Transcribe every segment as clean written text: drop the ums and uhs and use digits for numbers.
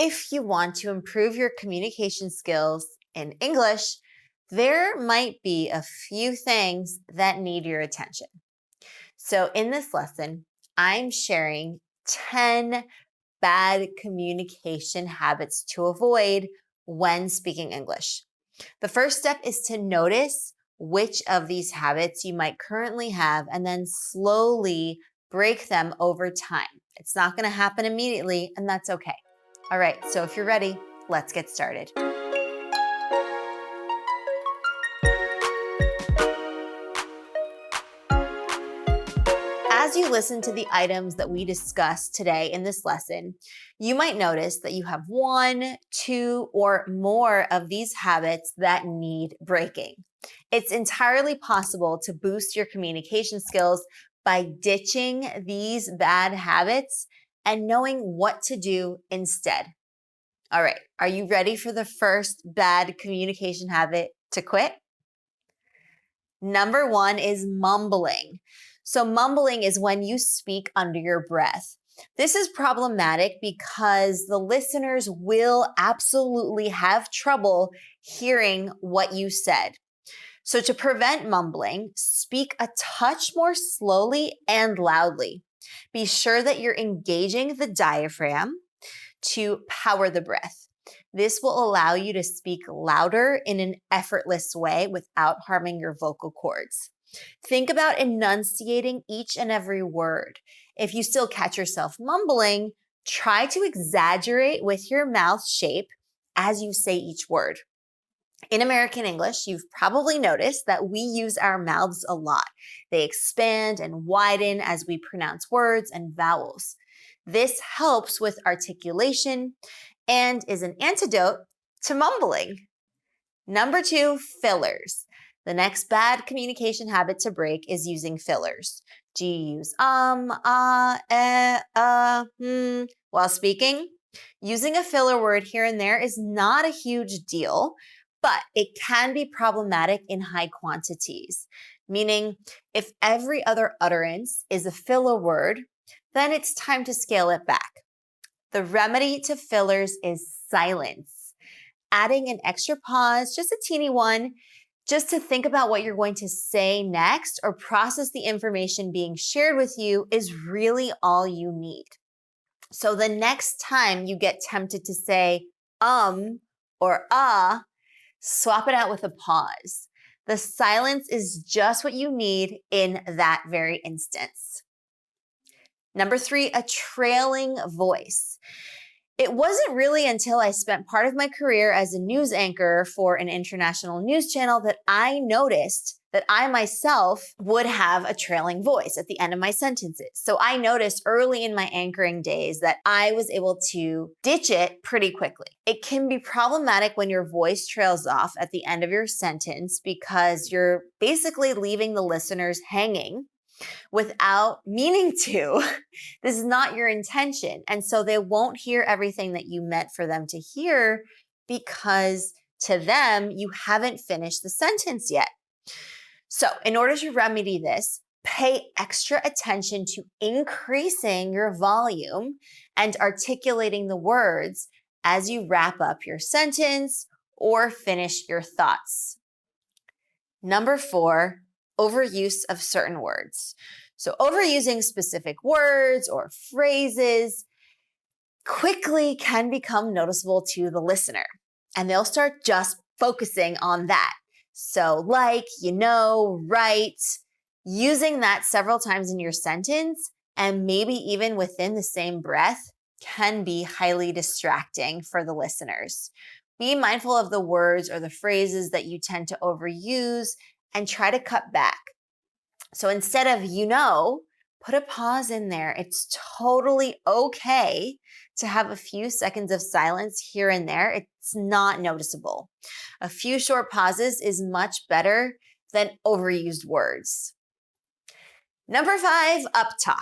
If you want to improve your communication skills in English, there might be a few things that need your attention. So in this lesson, I'm sharing 10 bad communication habits to avoid when speaking English. The first step is to notice which of these habits you might currently have and then slowly break them over time. It's not going to happen immediately, and that's okay. All right, so if you're ready, let's get started. As you listen to the items that we discussed today in this lesson, you might notice that you have 1, 2, or more of these habits that need breaking. It's entirely possible to boost your communication skills by ditching these bad habits and knowing what to do instead. All right, are you ready for the first bad communication habit to quit? Number 1 is mumbling. So mumbling is when you speak under your breath. This is problematic because the listeners will absolutely have trouble hearing what you said. So to prevent mumbling, speak a touch more slowly and loudly. Be sure that you're engaging the diaphragm to power the breath. This will allow you to speak louder in an effortless way without harming your vocal cords. Think about enunciating each and every word. If you still catch yourself mumbling, try to exaggerate with your mouth shape as you say each word. In American English, you've probably noticed that we use our mouths a lot. They expand and widen as we pronounce words and vowels. This helps with articulation and is an antidote to mumbling. Number 2, fillers. The next bad communication habit to break is using fillers. Do you use while speaking? Using a filler word here and there is not a huge deal, but it can be problematic in high quantities, meaning if every other utterance is a filler word, then it's time to scale it back. The remedy to fillers is silence. Adding an extra pause, just a teeny one, just to think about what you're going to say next or process the information being shared with you is really all you need. So the next time you get tempted to say or swap it out with a pause. The silence is just what you need in that very instance. Number 3, a trailing voice. It wasn't really until I spent part of my career as a news anchor for an international news channel that I noticed that I myself would have a trailing voice at the end of my sentences. So I noticed early in my anchoring days that I was able to ditch it pretty quickly. It can be problematic when your voice trails off at the end of your sentence because you're basically leaving the listeners hanging without meaning to. This is not your intention. And so they won't hear everything that you meant for them to hear because to them, you haven't finished the sentence yet. So in order to remedy this, pay extra attention to increasing your volume and articulating the words as you wrap up your sentence or finish your thoughts. Number 4, overuse of certain words. So overusing specific words or phrases quickly can become noticeable to the listener, and they'll start just focusing on that. So like, right, using that several times in your sentence and maybe even within the same breath can be highly distracting for the listeners. Be mindful of the words or the phrases that you tend to overuse and try to cut back. So instead of put a pause in there. It's totally okay to have a few seconds of silence here and there. It's not noticeable. A few short pauses is much better than overused words. Number 5, uptalk.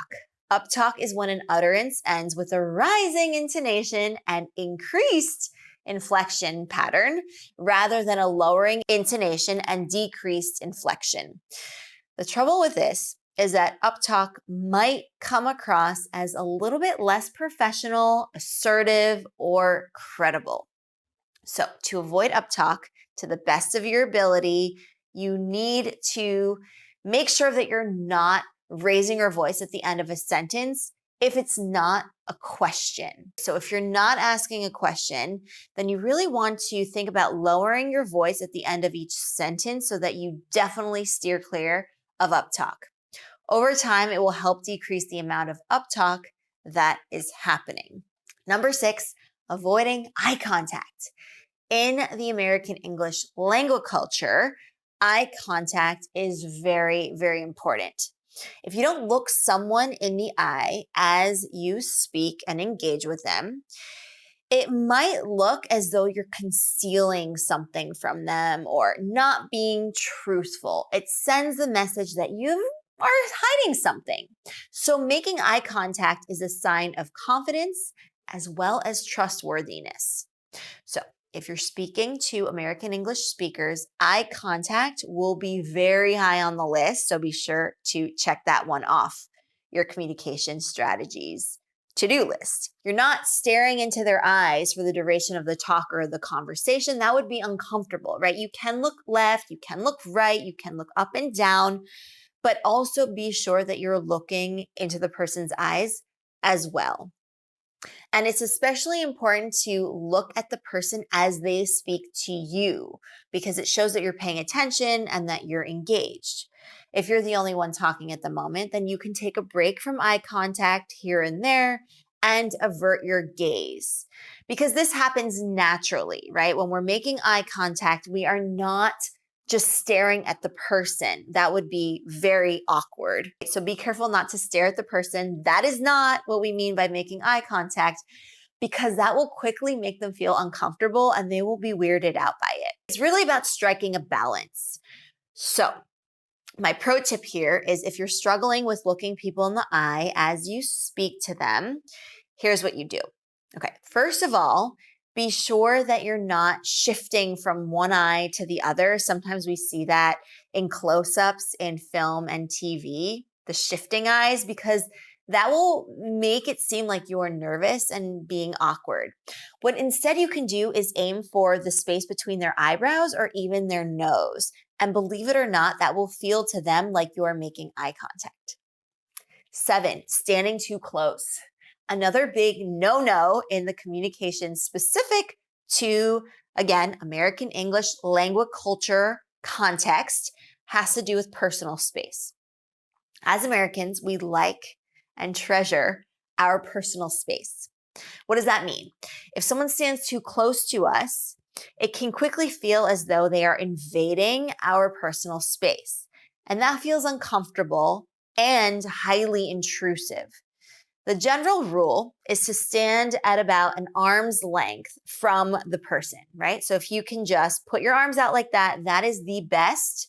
Uptalk is when an utterance ends with a rising intonation and increased inflection pattern rather than a lowering intonation and decreased inflection. The trouble with this is that Uptalk might come across as a little bit less professional, assertive, or credible. So to avoid Uptalk to the best of your ability, you need to make sure that you're not raising your voice at the end of a sentence if it's not a question. So if you're not asking a question, then you really want to think about lowering your voice at the end of each sentence so that you definitely steer clear of Uptalk. Over time, it will help decrease the amount of Uptalk that is happening. Number 6, avoiding eye contact. In the American English language culture, eye contact is very, very important. If you don't look someone in the eye as you speak and engage with them, it might look as though you're concealing something from them or not being truthful. It sends the message that you are hiding something. So making eye contact is a sign of confidence as well as trustworthiness. So if you're speaking to American English speakers, eye contact will be very high on the list. So be sure to check that one off your communication strategies to-do list. You're not staring into their eyes for the duration of the talk or the conversation. That would be uncomfortable, right? You can look left, you can look right, you can look up and down, but also be sure that you're looking into the person's eyes as well. And it's especially important to look at the person as they speak to you because it shows that you're paying attention and that you're engaged. If you're the only one talking at the moment, then you can take a break from eye contact here and there and avert your gaze because this happens naturally, right? When we're making eye contact, we are not just staring at the person. That would be very awkward. So be careful not to stare at the person. That is not what we mean by making eye contact because that will quickly make them feel uncomfortable and they will be weirded out by it. It's really about striking a balance. So my pro tip here is if you're struggling with looking people in the eye as you speak to them, here's what you do. Okay, first of all, be sure that you're not shifting from one eye to the other. Sometimes we see that in close-ups in film and TV, the shifting eyes, because that will make it seem like you're nervous and being awkward. What instead you can do is aim for the space between their eyebrows or even their nose. And believe it or not, that will feel to them like you're making eye contact. 7, standing too close. Another big no-no in the communication specific to, again, American English language culture context has to do with personal space. As Americans, we like and treasure our personal space. What does that mean? If someone stands too close to us, it can quickly feel as though they are invading our personal space. And that feels uncomfortable and highly intrusive. The general rule is to stand at about an arm's length from the person, right? So if you can just put your arms out like that, that is the best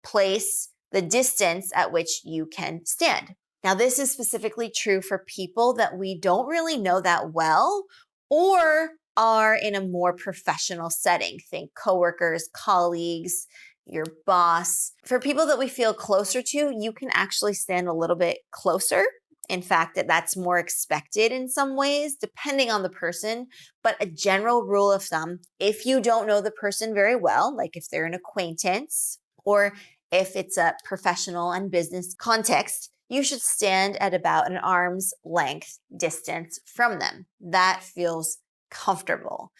place, the distance at which you can stand. Now, this is specifically true for people that we don't really know that well or are in a more professional setting. Think coworkers, colleagues, your boss. For people that we feel closer to, you can actually stand a little bit closer. In fact, that's more expected in some ways, depending on the person. But a general rule of thumb, if you don't know the person very well, like if they're an acquaintance or if it's a professional and business context, you should stand at about an arm's length distance from them. That feels comfortable.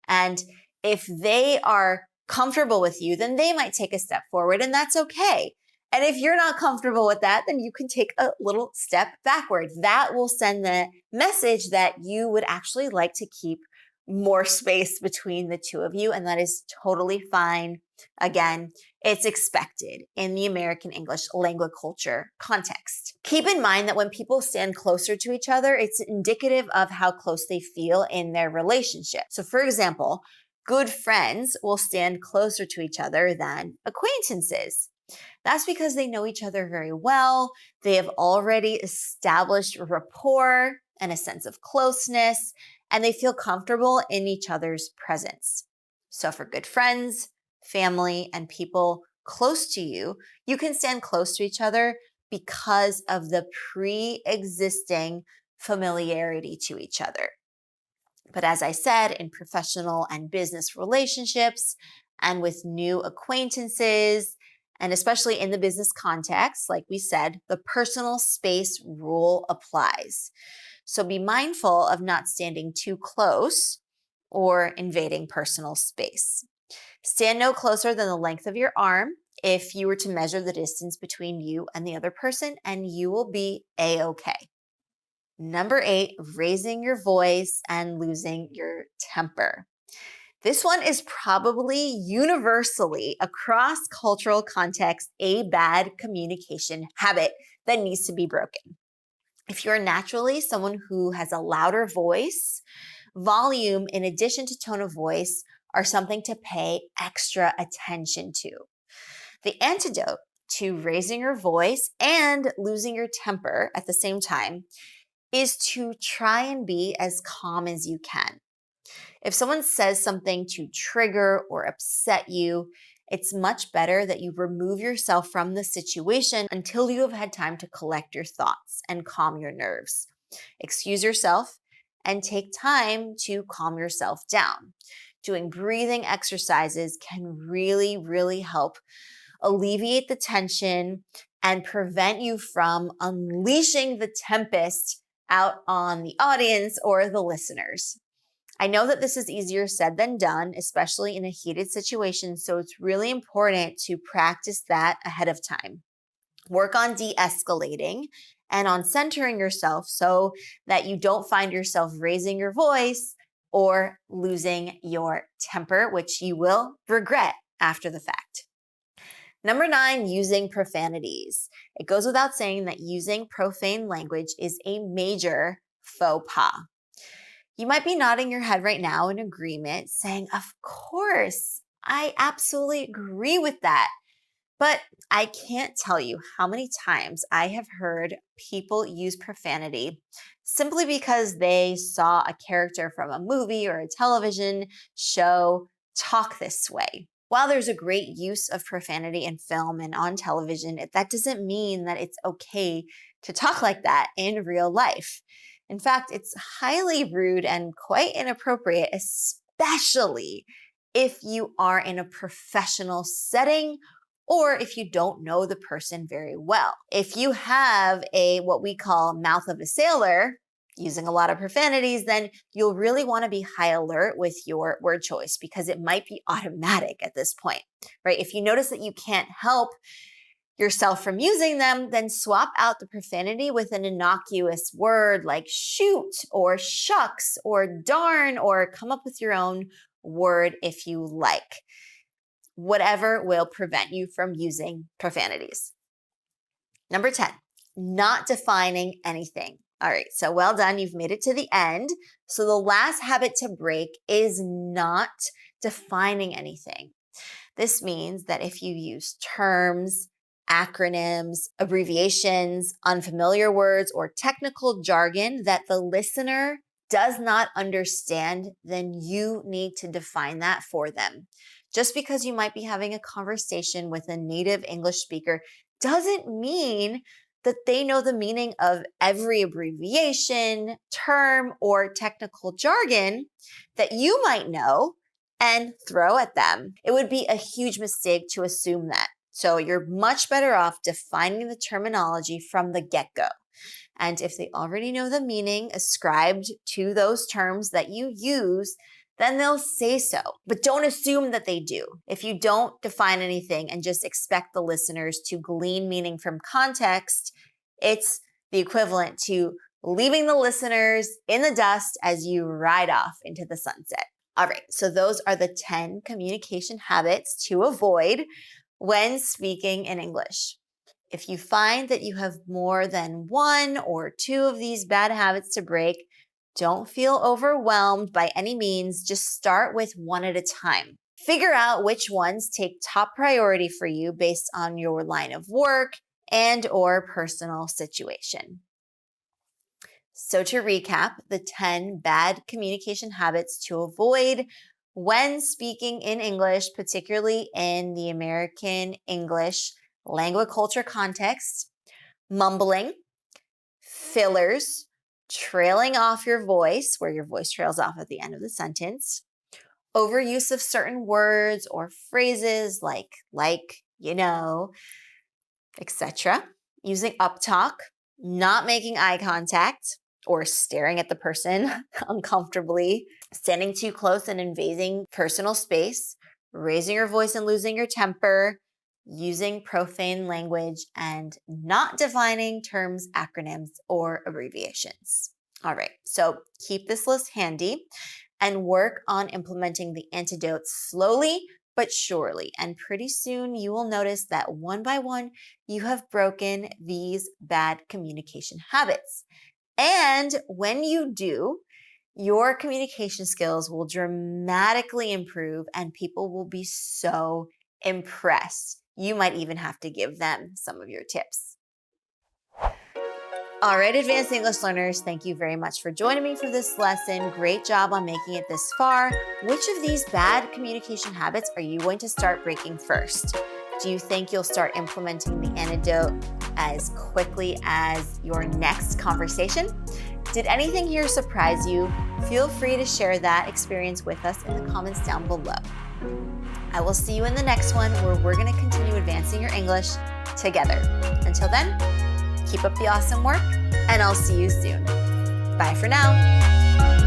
And if they are comfortable with you, then they might take a step forward, and that's okay. And if you're not comfortable with that, then you can take a little step backward. That will send the message that you would actually like to keep more space between the two of you, and that is totally fine. Again, it's expected in the American English language culture context. Keep in mind that when people stand closer to each other, it's indicative of how close they feel in their relationship. So for example, good friends will stand closer to each other than acquaintances. That's because they know each other very well. They have already established rapport and a sense of closeness, and they feel comfortable in each other's presence. So for good friends, family, and people close to you, you can stand close to each other, because of the pre-existing familiarity to each other. But as I said, in professional and business relationships and with new acquaintances, and especially in the business context, like we said, the personal space rule applies. So be mindful of not standing too close or invading personal space. Stand no closer than the length of your arm if you were to measure the distance between you and the other person, and you will be A-okay. Number 8, raising your voice and losing your temper. This one is probably universally across cultural contexts a bad communication habit that needs to be broken. If you're naturally someone who has a louder voice, volume in addition to tone of voice are something to pay extra attention to. The antidote to raising your voice and losing your temper at the same time is to try and be as calm as you can. If someone says something to trigger or upset you, it's much better that you remove yourself from the situation until you have had time to collect your thoughts and calm your nerves. Excuse yourself and take time to calm yourself down. Doing breathing exercises can really, really help alleviate the tension and prevent you from unleashing the tempest out on the audience or the listeners. I know that this is easier said than done, especially in a heated situation, so it's really important to practice that ahead of time. Work on de-escalating and on centering yourself so that you don't find yourself raising your voice or losing your temper, which you will regret after the fact. Number 9, using profanities. It goes without saying that using profane language is a major faux pas. You might be nodding your head right now in agreement, saying, of course, I absolutely agree with that. But I can't tell you how many times I have heard people use profanity simply because they saw a character from a movie or a television show talk this way. While there's a great use of profanity in film and on television, that doesn't mean that it's okay to talk like that in real life. In fact, it's highly rude and quite inappropriate, especially if you are in a professional setting or if you don't know the person very well. If you have what we call mouth of a sailor, using a lot of profanities, then you'll really want to be high alert with your word choice because it might be automatic at this point, right? If you notice that you can't help yourself from using them, then swap out the profanity with an innocuous word like shoot or shucks or darn, or come up with your own word if you like. Whatever will prevent you from using profanities. Number 10, not defining anything. All right, so well done. You've made it to the end. So the last habit to break is not defining anything. This means that if you use terms, acronyms, abbreviations, unfamiliar words, or technical jargon that the listener does not understand, then you need to define that for them. Just because you might be having a conversation with a native English speaker doesn't mean that they know the meaning of every abbreviation, term, or technical jargon that you might know and throw at them. It would be a huge mistake to assume that. So you're much better off defining the terminology from the get-go. And if they already know the meaning ascribed to those terms that you use, then they'll say so. But don't assume that they do. If you don't define anything and just expect the listeners to glean meaning from context, it's the equivalent to leaving the listeners in the dust as you ride off into the sunset. All right, so those are the 10 communication habits to avoid when speaking in English. If you find that you have more than 1 or 2 of these bad habits to break, don't feel overwhelmed by any means. Just start with one at a time. Figure out which ones take top priority for you based on your line of work and or personal situation. So to recap, the 10 bad communication habits to avoid when speaking in English, particularly in the American English language culture context, mumbling, fillers, trailing off your voice, where your voice trails off at the end of the sentence, overuse of certain words or phrases like, etc. Using uptalk, not making eye contact or staring at the person uncomfortably, standing too close and invading personal space, raising your voice and losing your temper, using profane language, and not defining terms, acronyms, or abbreviations. All right, so keep this list handy and work on implementing the antidotes slowly but surely. And pretty soon you will notice that one by one, you have broken these bad communication habits. And when you do, your communication skills will dramatically improve and people will be so impressed. You might even have to give them some of your tips. All right, advanced English learners, thank you very much for joining me for this lesson. Great job on making it this far. Which of these bad communication habits are you going to start breaking first? Do you think you'll start implementing the antidote as quickly as your next conversation? Did anything here surprise you? Feel free to share that experience with us in the comments down below. I will see you in the next one where we're going to continue advancing your English together. Until then, keep up the awesome work, and I'll see you soon. Bye for now.